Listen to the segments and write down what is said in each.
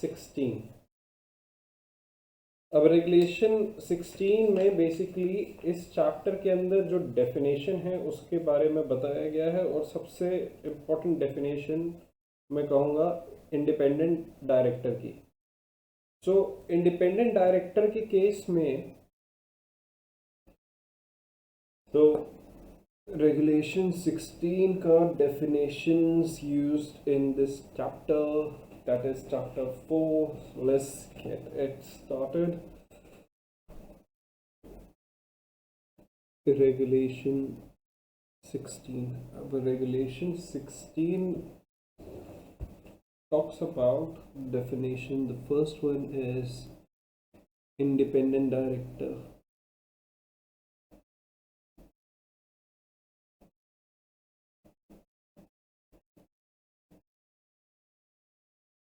16। अब रेगुलेशन 16 में बेसिकली इस चैप्टर के अंदर जो डेफिनेशन है उसके बारे में बताया गया है, और सबसे इम्पोर्टेंट डेफिनेशन मैं कहूँगा इंडिपेंडेंट डायरेक्टर की। सो इंडिपेंडेंट डायरेक्टर के केस में तो रेगुलेशन 16 का definitions used in this chapter, that is chapter 4. Let's get it started. Regulation 16. Regulation 16 talks about definition. The first one is independent director.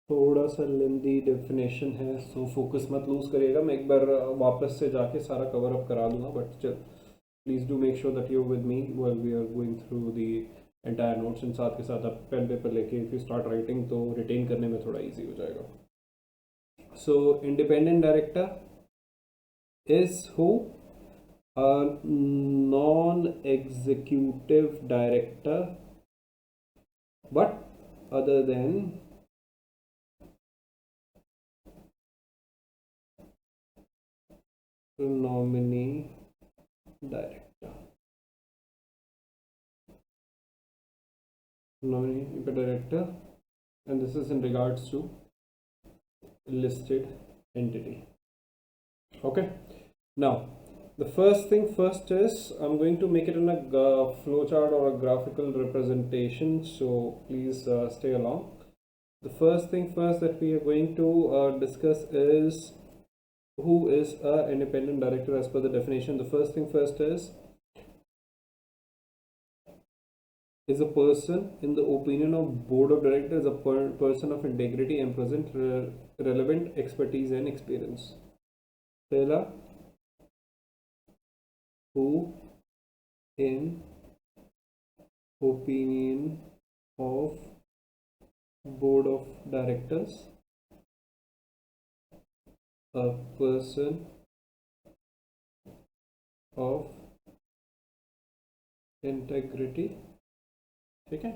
थोड़ा सा लेंदी definition है, सो फोकस मत loose करिएगा। मैं एक बार वापस से जाके सारा कवर अप करा दूंगा, but please do make sure that you with me while we are going through the entire notes, and साथ के साथ आप पेन पेपर लेके इफ़ यू स्टार्ट राइटिंग तो रिटेन करने में थोड़ा इजी हो जाएगा। So independent director is who a non-executive director but other than nominee director. Nominee director, and this is in regards to listed entity. Okay, now the first thing first is I'm going to make it in a flowchart or a graphical representation, so please stay along. The first thing first that we are going to discuss is who is a independent director as per the definition. The first thing first is a person in the opinion of board of directors, a person of integrity and present relevant expertise and experience. Pehla, who in opinion of board of directors, a person of integrity, ठीक है,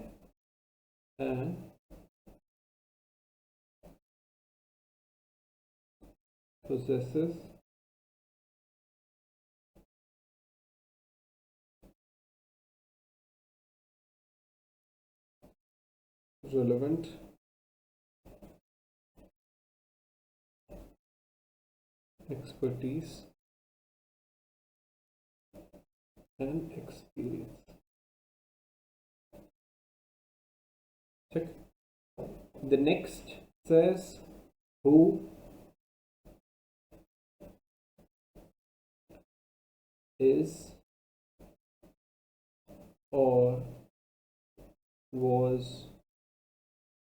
and possesses relevant expertise and experience. Check. The next says who is or was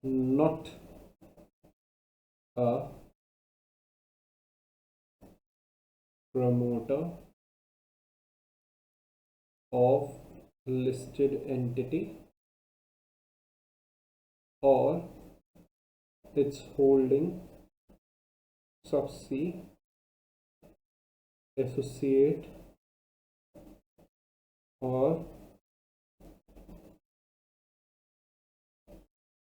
not a promoter of listed entity or its holding subsidiary, associate or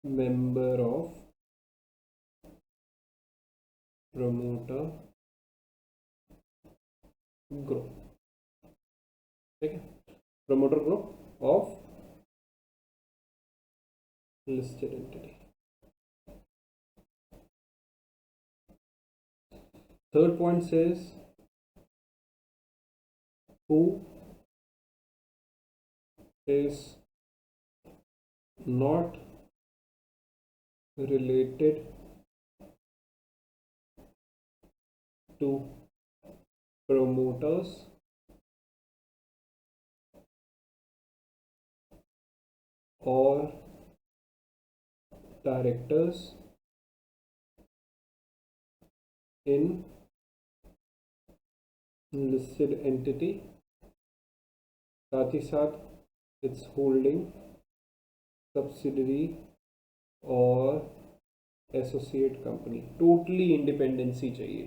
member of promoter group. ठीक है, promoter group of listed entity. Third point says who is not related to promoters or directors in listed entity, साथ ही साथ its holding subsidiary or associate company, totally independency चाहिए।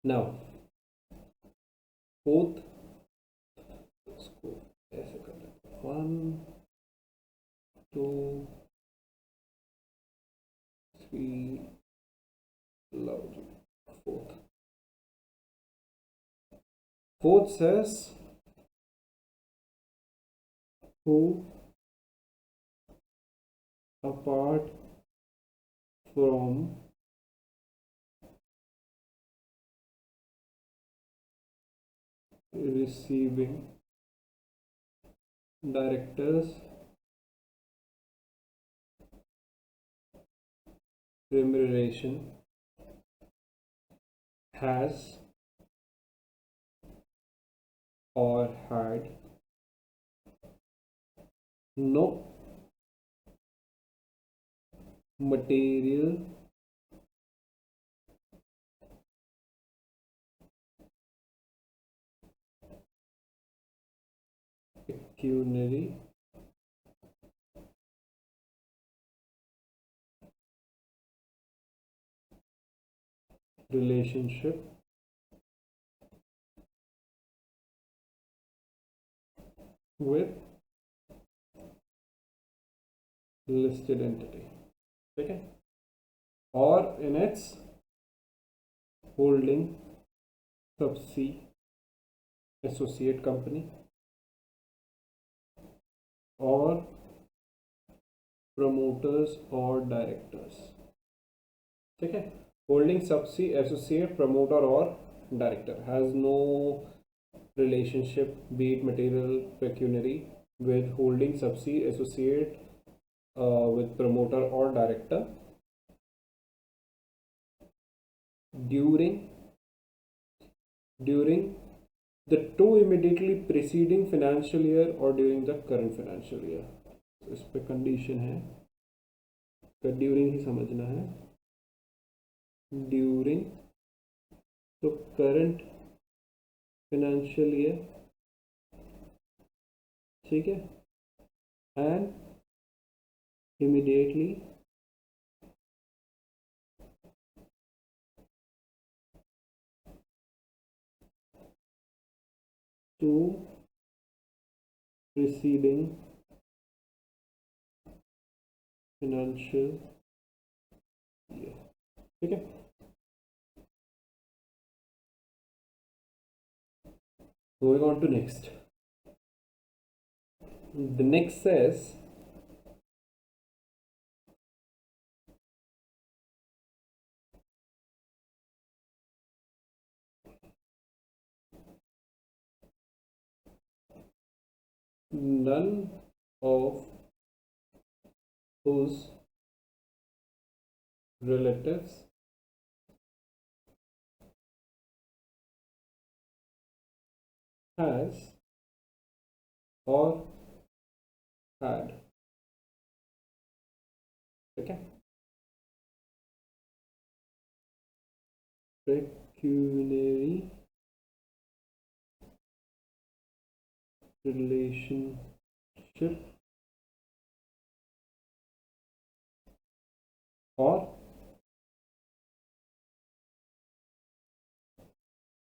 Now fourth, इसको ऐसे कर लेते हैं, 1 2 3 love fourth says who apart from receiving directors remuneration has or had no material pecuniary relationship with listed entity, ठीक है, or in its holding subsidiary associate company or promoters or directors, ठीक है, holding subsidiary associate promoter or director has no relationship, be it material pecuniary, with holding subsidiary associate with promoter or director during the two immediately preceding financial year or during the current financial year। तो इस पे condition है, तो during ही समझना है, during तो current financial year, ठीक है, and immediately to preceding financial year, ठीक है। Going on to next, the next says none of whose relatives has or had, ठीक है, pecuniary relationship or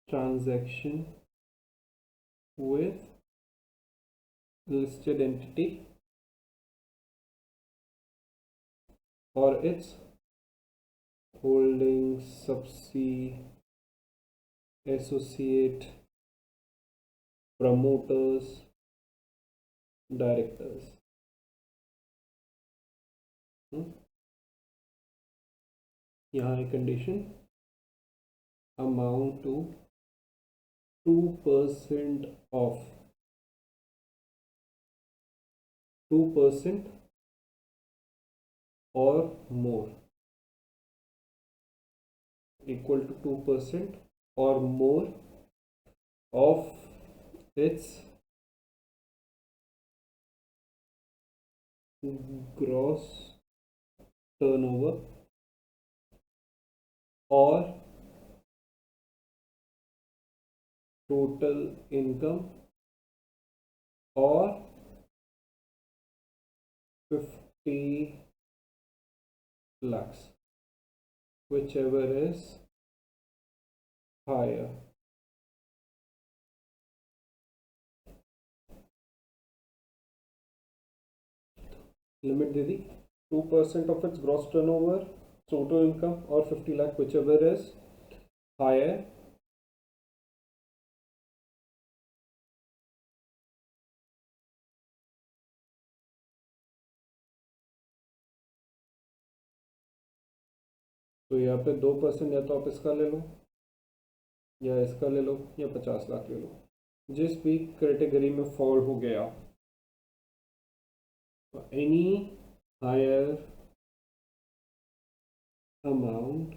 transaction with listed entity or its holding subsidiary associate promoters directors, यहाँ है condition, amount to 2% of 2% or more, equal to 2% or more of its gross turnover or total income or 50 lakhs, whichever is higher. Limit they the 2% of its gross turnover, total income, or 50 lakh, whichever is higher. तो यहाँ पे 2% या तो आप इसका ले लो या इसका ले लो या 50 लाख ले लो, जिस भी कैटेगरी में फॉल हो गया. Any higher amount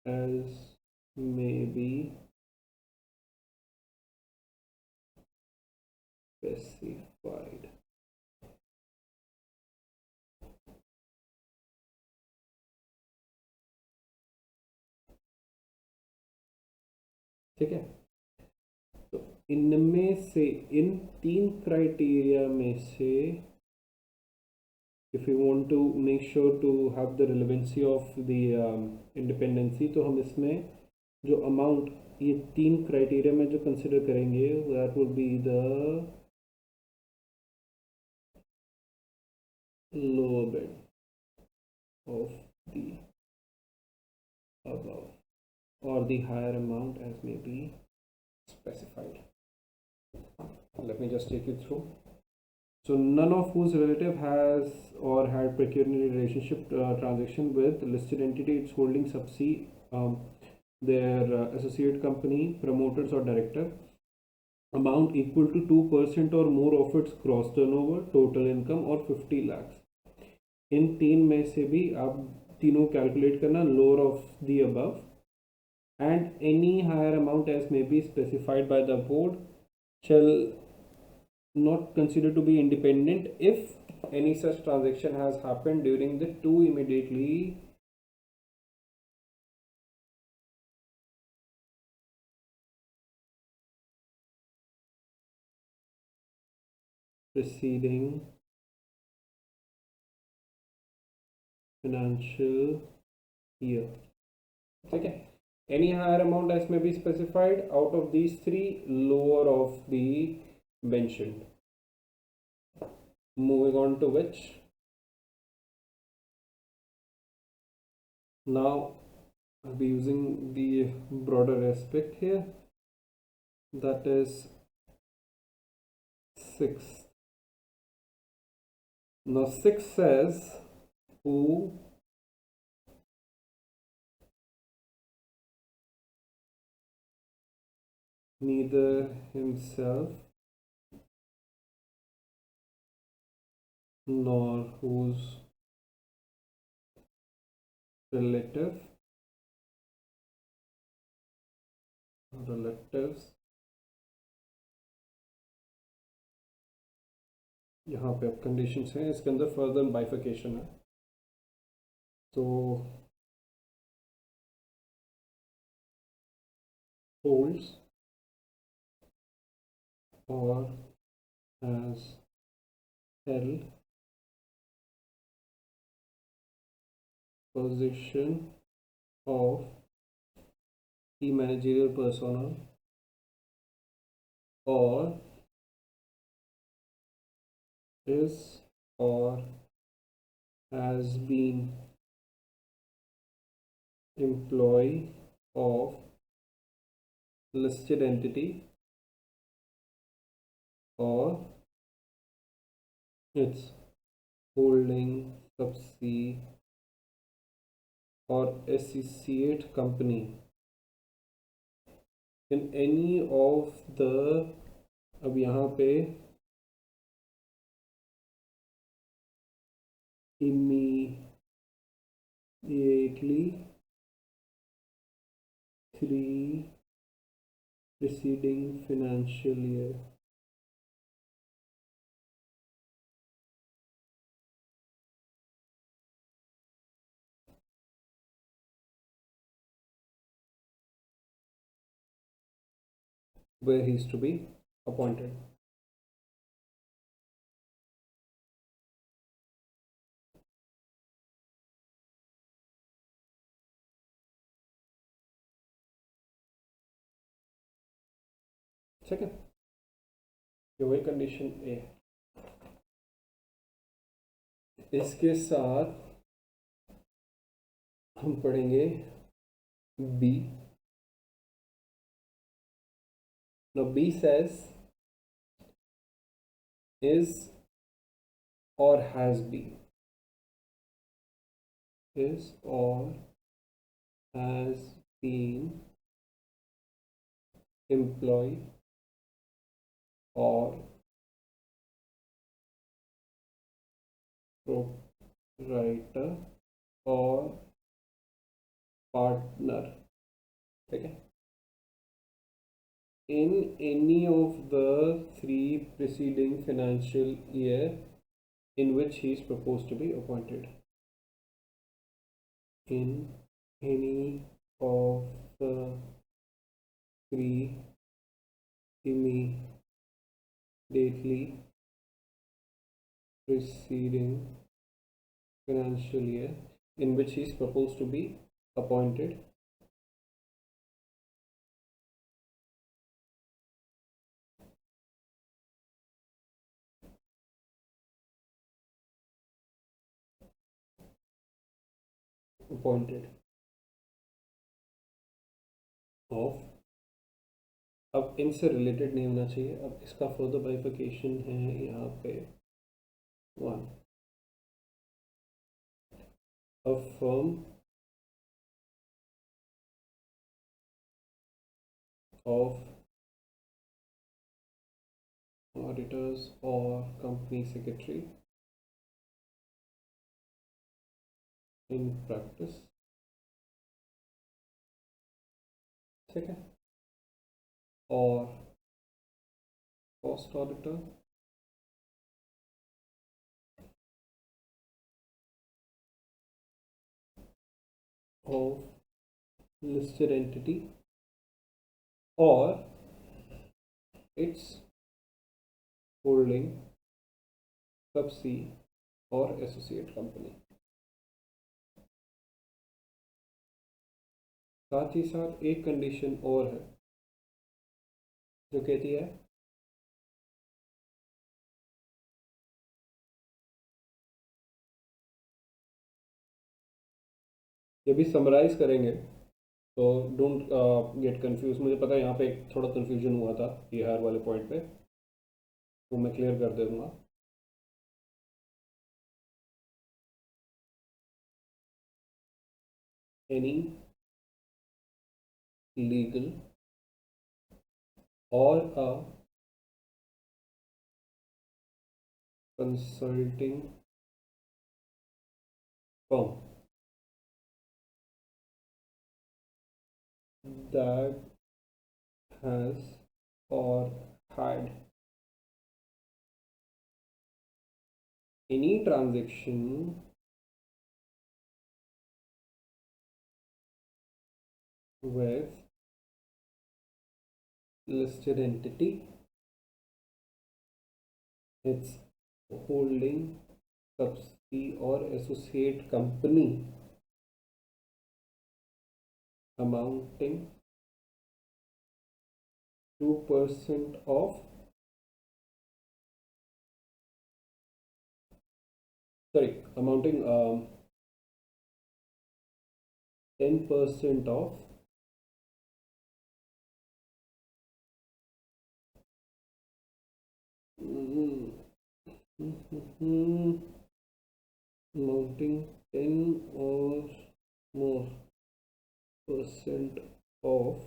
as may be specified. ठीक है. तो इनमें से इन 3 क्राइटेरिया में से if you want to make sure to have the relevancy of the independency, तो हम इसमें जो अमाउंट ये 3 क्राइटेरिया में जो कंसिडर करेंगे that would be the lower bid of the above or the higher amount as may be specified. Let me just take you through. So none of whose relative has or had pecuniary relationship transaction with listed entity, its holding subsea, their associate company, promoters or director, amount equal to 2% or more of its gross turnover, total income or 50 lakhs. इन 3 में से भी आप तीनों calculate करना, lower of the above, and any higher amount as may be specified by the board shall not considered to be independent if any such transaction has happened during the 2 immediately preceding financial year. ठीक है. Any higher amount as may be specified out of these 3, lower of the mentioned. Moving on to which now I'll be using the broader aspect here, that is 6. Now 6 says who neither himself nor whose relatives, यहाँ पे अब conditions हैं, इसके अंदर further बाइफिकेशन है. तो holds or has held position of the managerial personnel or is or has been employee of listed entity or its holding subsidiary or associate company in any of the, अब यहाँ पे immediately 3 preceding financial year. Where he is to be appointed. ठीक है, ये वही condition ए। इसके साथ हम पढ़ेंगे B. Now B says is or has been, is or has been employee or proprietor or partner, ठीक है, in any of the three preceding financial year in which he is proposed to be appointed. In any of the three immediately preceding financial year in which he is proposed to be appointed, appointed of, अब इनसे related नहीं होना चाहिए, अब इसका further बाइफिकेशन है यहाँ पे 1, a firm of auditors or company secretary in practice, ठीक है, और cost auditor of listed entity or its holding subsidiary or associate company। साथ ही साथ एक कंडीशन और है जो कहती है जब भी समराइज करेंगे तो डोंट गेट कंफ्यूज। मुझे पता है यहाँ पे एक थोड़ा कंफ्यूजन हुआ था ये हर वाले पॉइंट पे, तो मैं क्लियर कर दे दूँगा। एनी लीगल और a consulting firm that has or had any transaction with listed entity, its holding subsidiary or associate company amounting 2% of, sorry, amounting 10% of amounting 10 or more percent of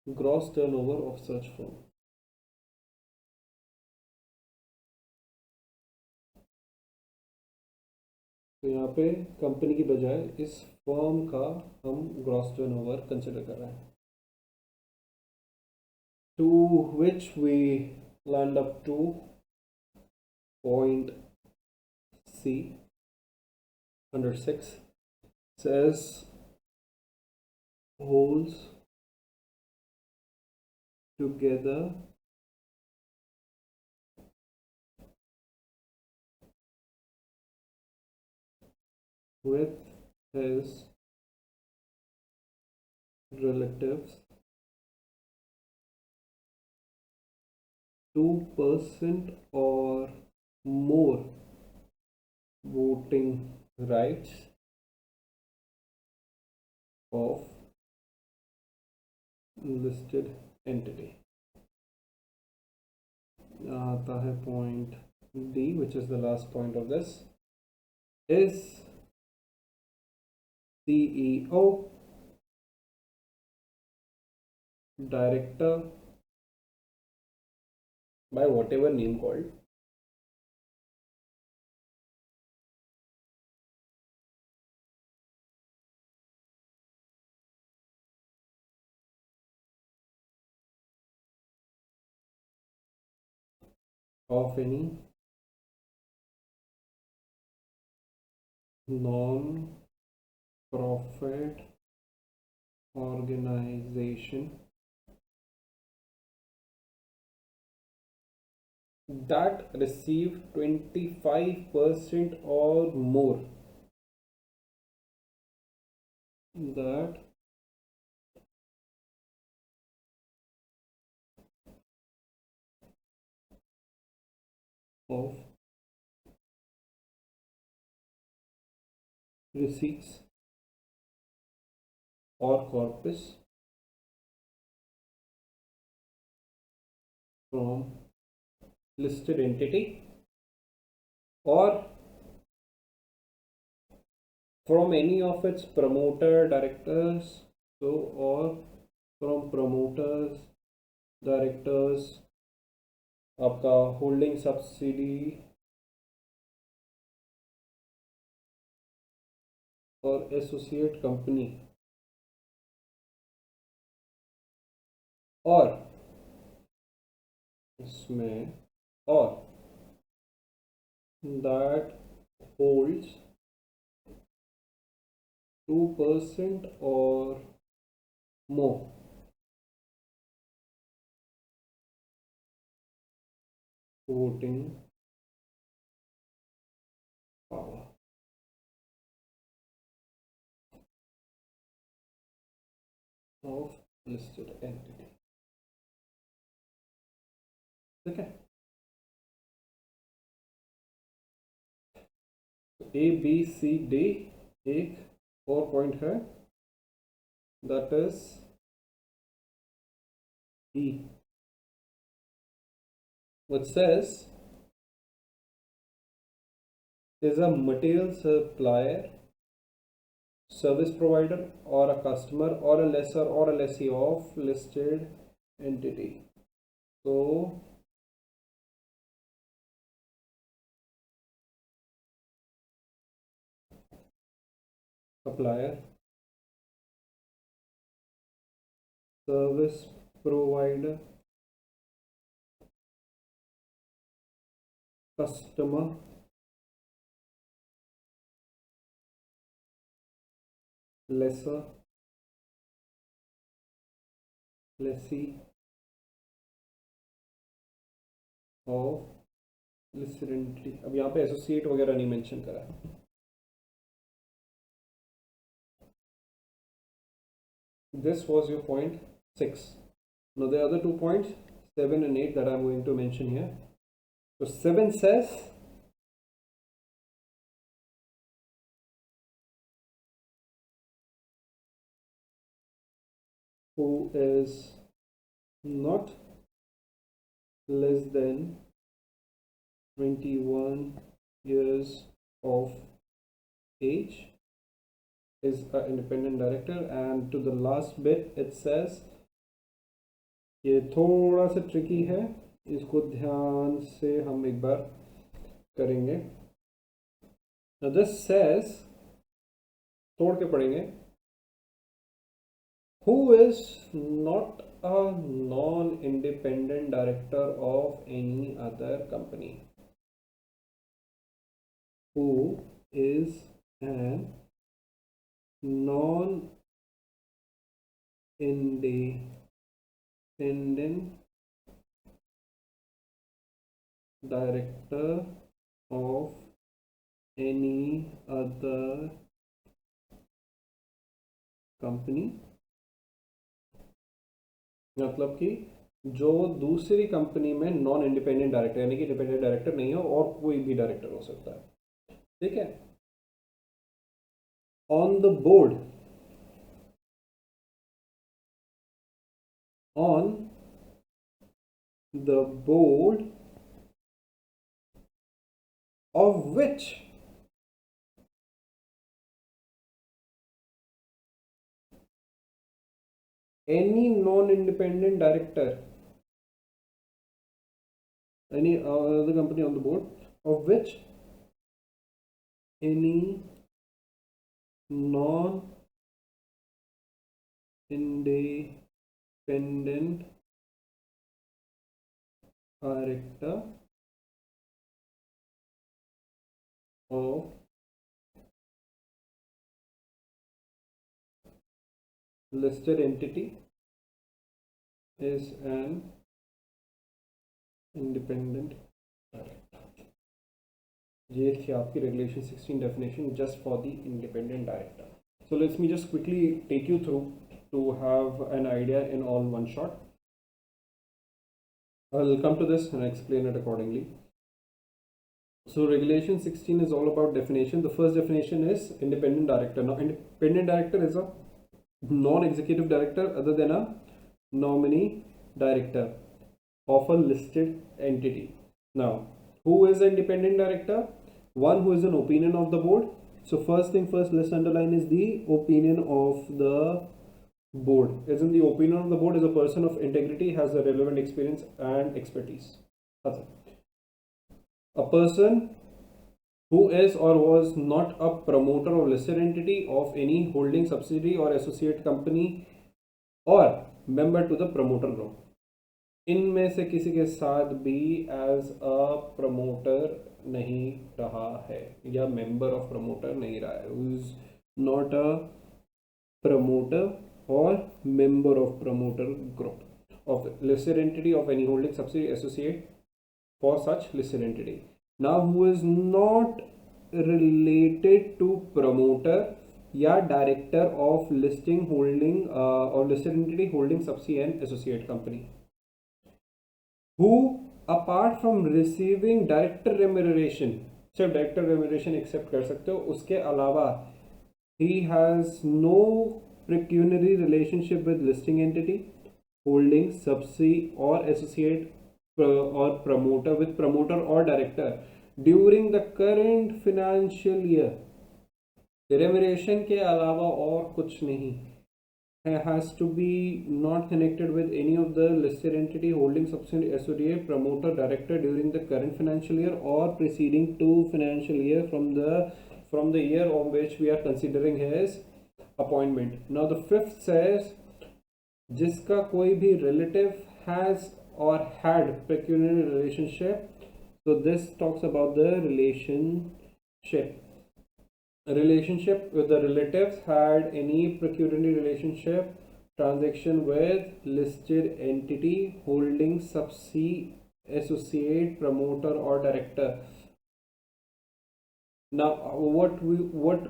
gross turnover of such firm। तो यहाँ पे company की बजाय इस firm का हम gross turnover consider कर रहे हैं। To which we land up to point C under 6 says holds together with his relatives 2% or more voting rights of listed entity. आता है point D, which is the last point of this, is CEO, director, by whatever name called, of any non-profit organization that receive 25% or more, that of receipts or corpus from listed entity or from any of its promoter directors, so or from promoters, directors, आपका holding subsidy और associate company, और इसमें और that holds 2% or more voting power. Of listed entity. ठीक है, A B C D, एक और point है, that is E, which says is a material supplier, service provider, or a customer, or a lessor or a lessee of listed entity. So supplier, service provider, customer, lessor, lessee of listed entity. अब यहाँ पे associate वगैरह नहीं mention करा है. This was your point 6. Now the other 2 points 7 and 8 that I'm going to mention here. So 7 says who is not less than 21 years of age is an independent director. And to the last bit it says, ये थोड़ा सा tricky है, इसको ध्यान से हम एक बार करेंगे. Now this says, तोड़ के पढ़ेंगे, who is not a non-independent director of any other company, who is an non-independent director of any other company. मतलब कि जो दूसरी कंपनी में नॉन इंडिपेंडेंट डायरेक्टर यानी कि डिपेंडेंट डायरेक्टर नहीं हो और कोई भी डायरेक्टर हो सकता है, ठीक है। On the board, on the board of which any non-independent director, any other company on the board of which any non-independent director of listed entity is an independent director. ये थी आपकी regulation 16 definition just for the independent director. So let me just quickly take you through to have an idea in all one shot. I'll come to this and explain it accordingly. So regulation 16 is all about definition. The first definition is independent director. Now independent director is a non-executive director other than a nominee director of a listed entity. Now who is an independent director? One who is an opinion of the board. So first thing first, let's underline is the opinion of the board. As in the opinion of the board is a person of integrity, has the relevant experience and expertise. A person who is or was not a promoter or listed entity of any holding subsidiary or associate company or member to the promoter group. इनमें से किसी के साथ भी as a promoter नहीं रहा है या मेंबर ऑफ प्रमोटर नहीं रहा है, who is not a promoter और member of promoter group of listed entity of any holding subsidiary associate for such listed entity. Now who is not related to promoter या director of listing holding or listed entity holding subsidiary and associate company, who apart from receiving director remuneration, सिर्फ director remuneration accept कर सकते हो, उसके अलावा he has no pecuniary relationship with listing entity, holding subsidiary or associate or promoter with promoter or director during the current financial year. Remuneration के अलावा और कुछ नहीं, has to be not connected with any of the listed entity holding subsidiary associate promoter director during the current financial year or preceding to financial year from the year on which we are considering his appointment. Now the fifth says जिसका कोई भी relative has or had pecuniary relationship. So this talks about the relationship with the relatives had any pecuniary relationship transaction with listed entity holding subsidiary associate promoter or director. Now what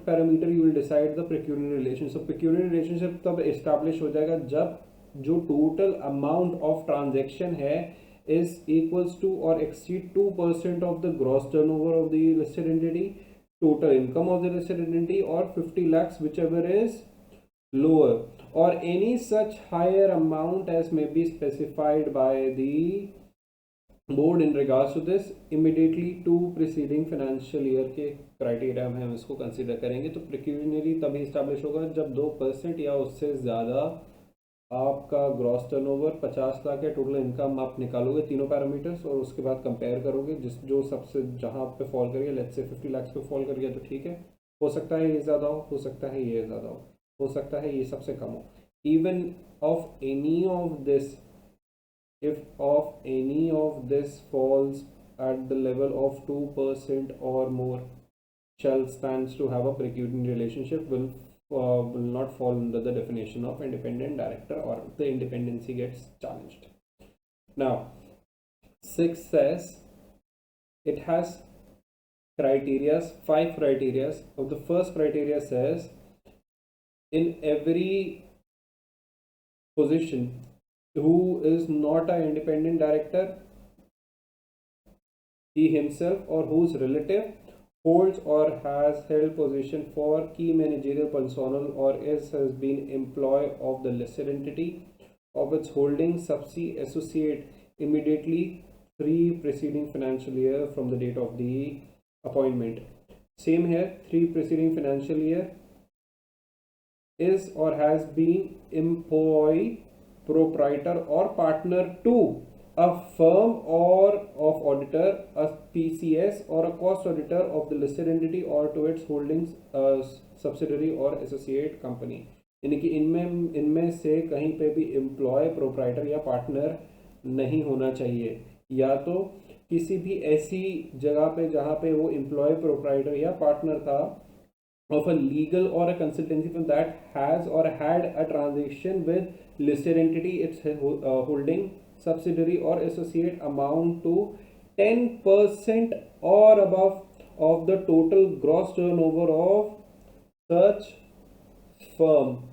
parameter you will decide the pecuniary relationship. So pecuniary relationship तब establish हो जाएगा जब जो total amount of transaction है is equals to or exceed 2% of the gross turnover of the listed entity, total income of the listed entity, or 50 lakhs whichever is lower, or any such higher amount as may be specified by the board in regards to this immediately to preceding financial year के criteria में हम इसको consider करेंगे. तो प्रिक्यूनरी तभी establish होगा जब 2% या उससे ज़्यादा आपका ग्रॉस टर्नओवर 50 लाख है, टोटल इनकम आप निकालोगे तीनों पैरामीटर्स और उसके बाद कंपेयर करोगे जिस जो सबसे जहां पे फॉल करिए, लेट्स से 50 लाख पे फॉल कर गया तो ठीक है, हो सकता है ये ज़्यादा हो सकता है ये ज़्यादा हो सकता है ये सबसे कम हो. Even of any of this, if of any of this falls at the level of 2% or more, shall stands to have a preceding relationship, will not fall under the definition of independent director or the independency gets challenged. Now 6 says it has criteria, 5 criteria. Of the first criteria says in every position who is not an independent director, he himself or whose relative holds or has held position for key managerial personnel or has been employee of the listed entity of its holding subsea associate immediately 3 preceding financial year from the date of the appointment. Same here, 3 preceding financial year is or has been employee, proprietor or partner to a firm or of auditor, a PCS or a cost auditor of the listed entity or to its holdings subsidiary or associate company. यानी कि इनमें से कहीं पे भी employ, proprietor या partner नहीं होना चाहिए, या तो किसी भी ऐसी जगह पे जहाँ पे वो एम्प्लॉय, प्रोप्राइटर या पार्टनर था of a legal or a consultancy firm that has or had a transaction with listed entity, its holding subsidiary or associate amount to 10% or above of the total gross turnover of such firm,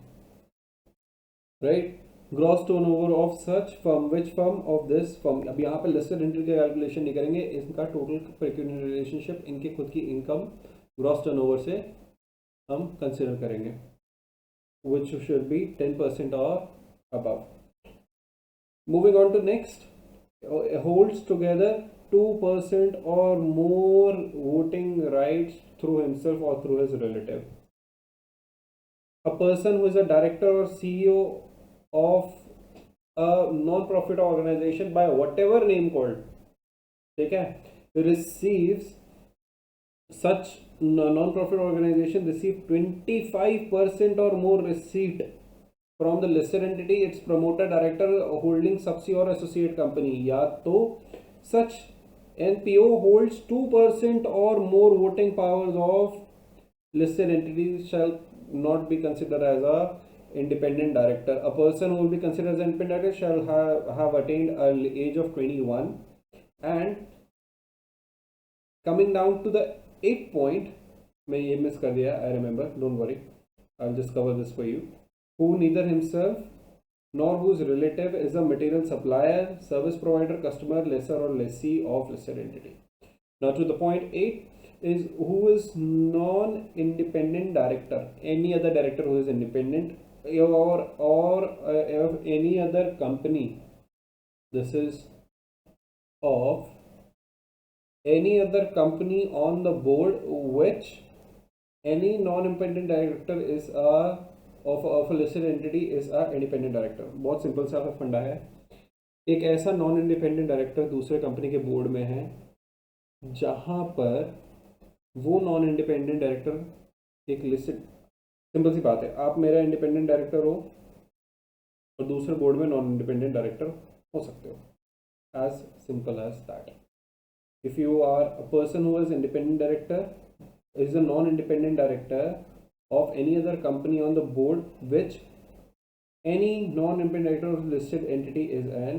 right? Gross turnover of such firm, which firm of this firm. अब यहाँ पे listed entity का calculation नहीं करेंगे, इनका total पेक्यूनियर relationship इनके खुद की इनकम ग्रॉस टर्नओवर से हम कंसिडर करेंगे, which should be 10% or above. Moving on to next, holds together 2% or more voting rights through himself or through his relative. A person who is a director or CEO of a non-profit organization by whatever name called, ठीक है, receives such non-profit organization receive 25% or more receipt from the listed entity, its promoter, director, holding subsidiary or associate company, या तो such NPO holds 2% or more voting powers of listed entities shall not be considered as a independent director. A person who will be considered as an independent director shall have attained an age of 21. And coming down to the 8th point, मैं ये miss कर दिया, I remember, don't worry, I'll just cover this for you. Who neither himself nor whose relative is a material supplier, service provider, customer, lessor or lessee of listed entity. Now to the point 8 is who is non-independent director, any other director who is independent or of any other company. This is of any other company on the board which any non-independent director is of a listed entity is a independent director. बहुत simple सा फंडा है, एक ऐसा non independent director दूसरे company के board में है जहां पर वो नॉन इंडिपेंडेंट डायरेक्टर एक लिस्टेड, सिंपल सी बात है, आप मेरा इंडिपेंडेंट डायरेक्टर हो और दूसरे बोर्ड में नॉन इंडिपेंडेंट डायरेक्टर हो सकते हो, as simple as that. If you are a person who is independent director, is a non-independent director of any other company on the board which any non-independent director of listed entity is an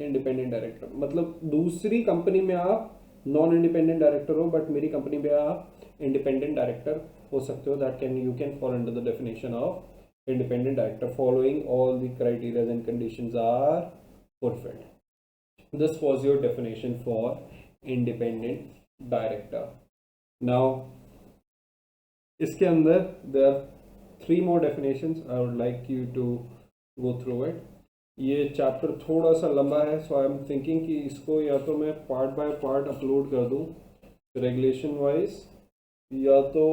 independent director. मतलब दूसरी company में आप non independent director हो but मेरी company में आप independent director हो सकते हो. That can you can fall under the definition of independent director following all the criterias and conditions are fulfilled. This was your definition for independent director. Now इसके अंदर there are 3 more definitions. I would like you to go through it. ये chapter थोड़ा सा लंबा है, so I am thinking कि इसको या तो मैं पार्ट बाय पार्ट अपलोड कर दूँ रेगुलेशन वाइज, या तो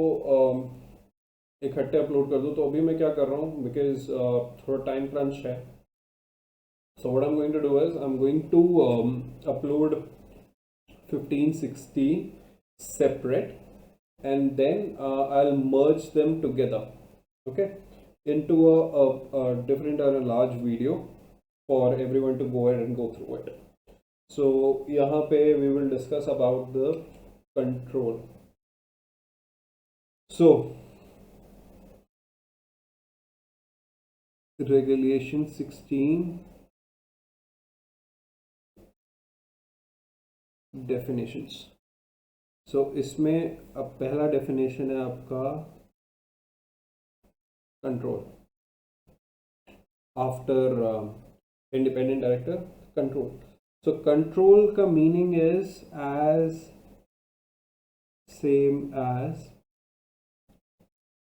इकट्ठे अपलोड कर दूँ. तो अभी मैं क्या कर रहा हूँ, बिकॉज थोड़ा टाइम क्रंच है. So what I'm going to do is I'm going to upload 15-16 separate, and then I'll merge them together, okay, into a different or a large video for everyone to go ahead and go through it. So यहाँ पे we will discuss about the control. So regulation 16 definitions. So इसमें अब पहला definition है आपका control. After independent director, control. So control का meaning is as same as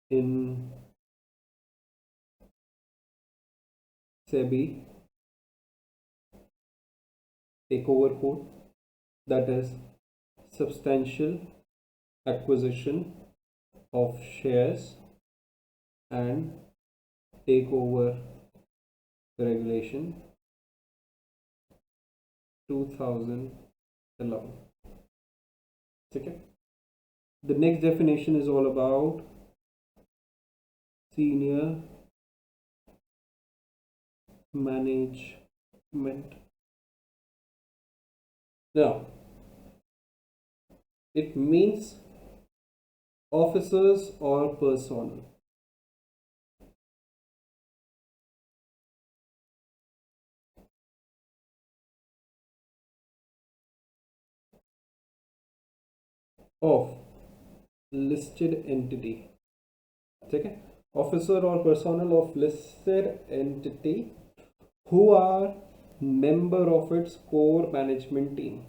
in SEBI takeover code, that is substantial acquisition of shares and takeover regulation 2011. Okay. The next definition is all about senior management. Now, it means officers or personnel of listed entity. Okay, officer or personnel of listed entity who are member of its core management team.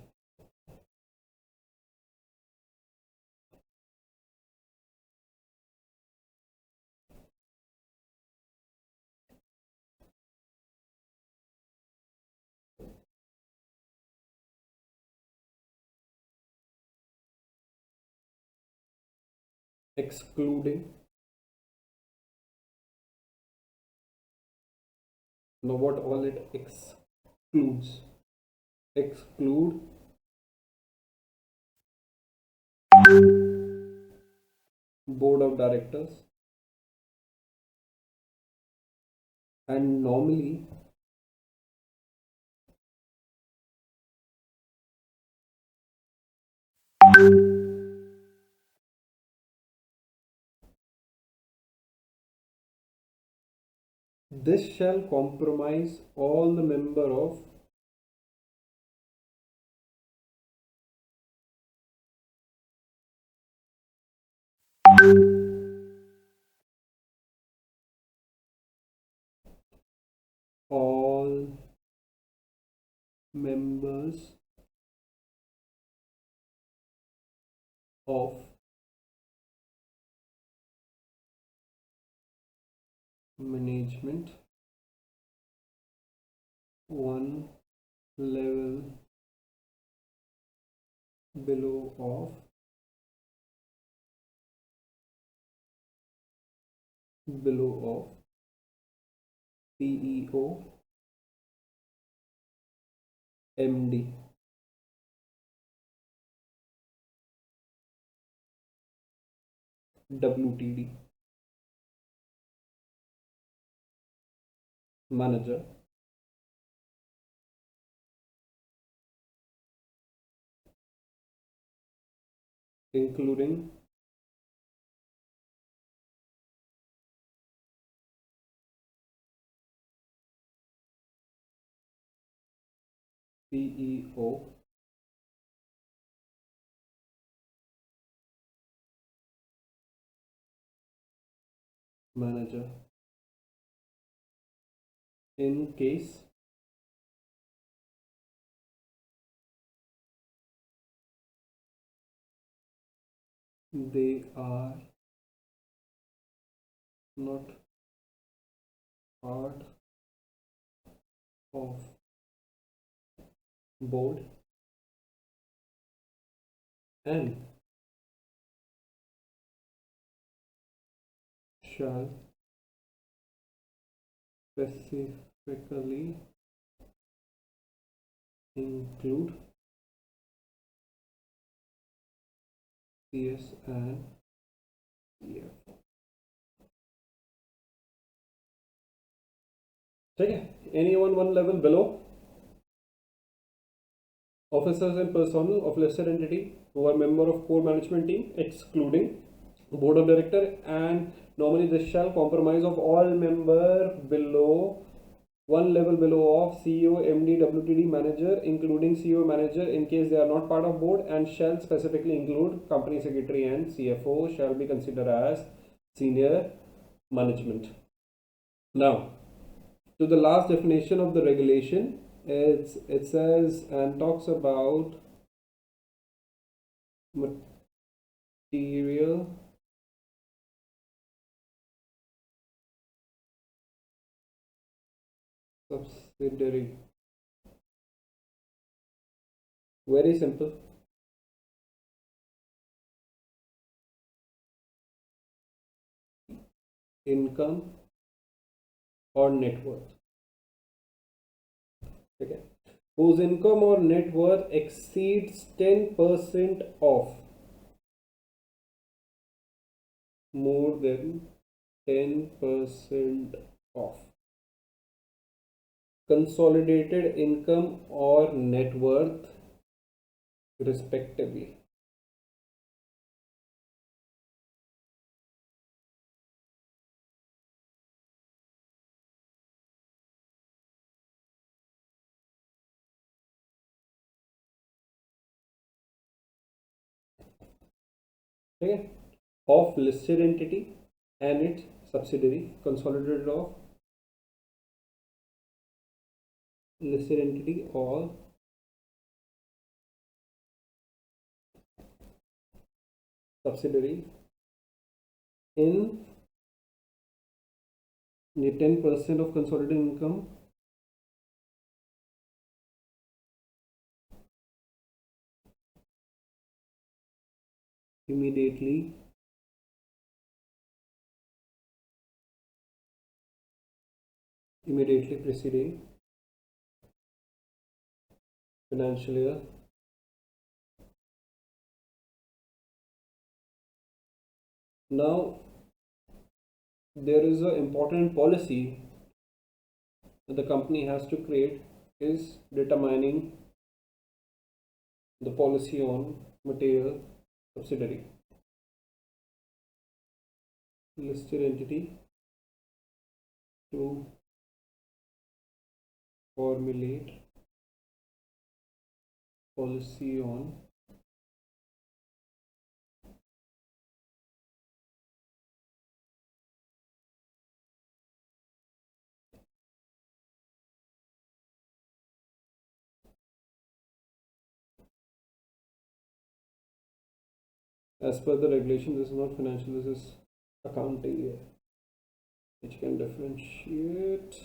Excluding, now what all it excludes? Exclude board of directors, and normally this shall compromise all the member of all members of management one level below of CEO, MD, WTD, manager, including CEO, manager, in case they are not part of board and shall specifically include CS and CF. Okay, anyone one level below? Officers and personnel of listed entity who are member of core management team, excluding board of director, and normally this shall compromise of all member below one level below of CEO, MD, WTD, manager, including CEO, manager in case they are not part of board, and shall specifically include company secretary and CFO shall be considered as senior management. Now, to the last definition of the regulation. It says and talks about material subsidiary. Very simple. Income or net worth. Okay. Whose income or net worth exceeds 10% of more than 10% of consolidated income or net worth respectively. Okay. Of listed entity and its subsidiary, consolidated of listed entity or subsidiary in the 10% of consolidated income immediately preceding financial year now. There is an important policy that the company has to create, is determining the policy on material subsidiary. Listed entity to formulate policy on as per the regulation. This is not financial, this is accounting year, which can differentiate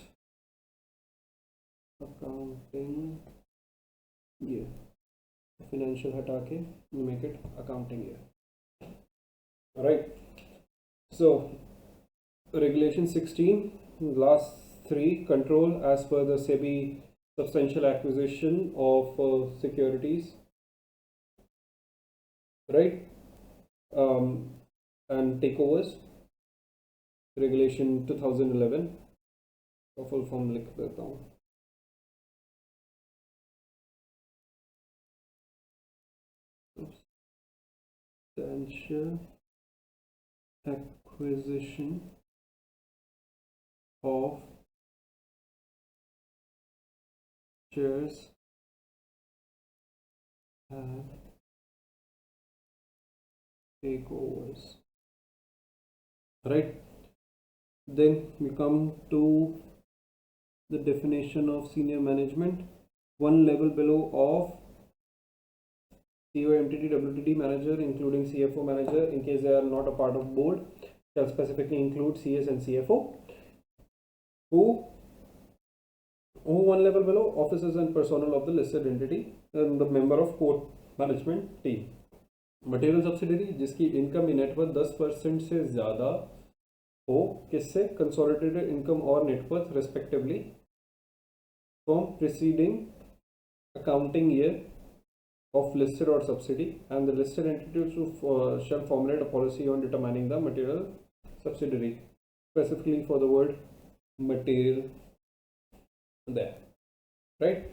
accounting year. Financial हटा के make it accounting year. All right. So regulation 16, last three, control as per the SEBI substantial acquisition of securities, right? And takeovers, regulation 2011 का full form लिख देता हूँ. Substantial acquisition of shares and takeovers, right? Then we come to the definition of senior management. One level below of CEO, MTD, WTD manager, including CFO manager, in case they are not a part of board, shall specifically include CS and CFO. Who one level below, officers and personnel of the listed entity and the member of core management team. Material subsidiary जिसकी income in net worth 10% से ज़्यादा हो, किससे? Consolidated income और net worth respectively from preceding accounting year of listed or subsidy, and the listed entities shall formulate a policy on determining the material subsidiary, specifically for the word material there, right?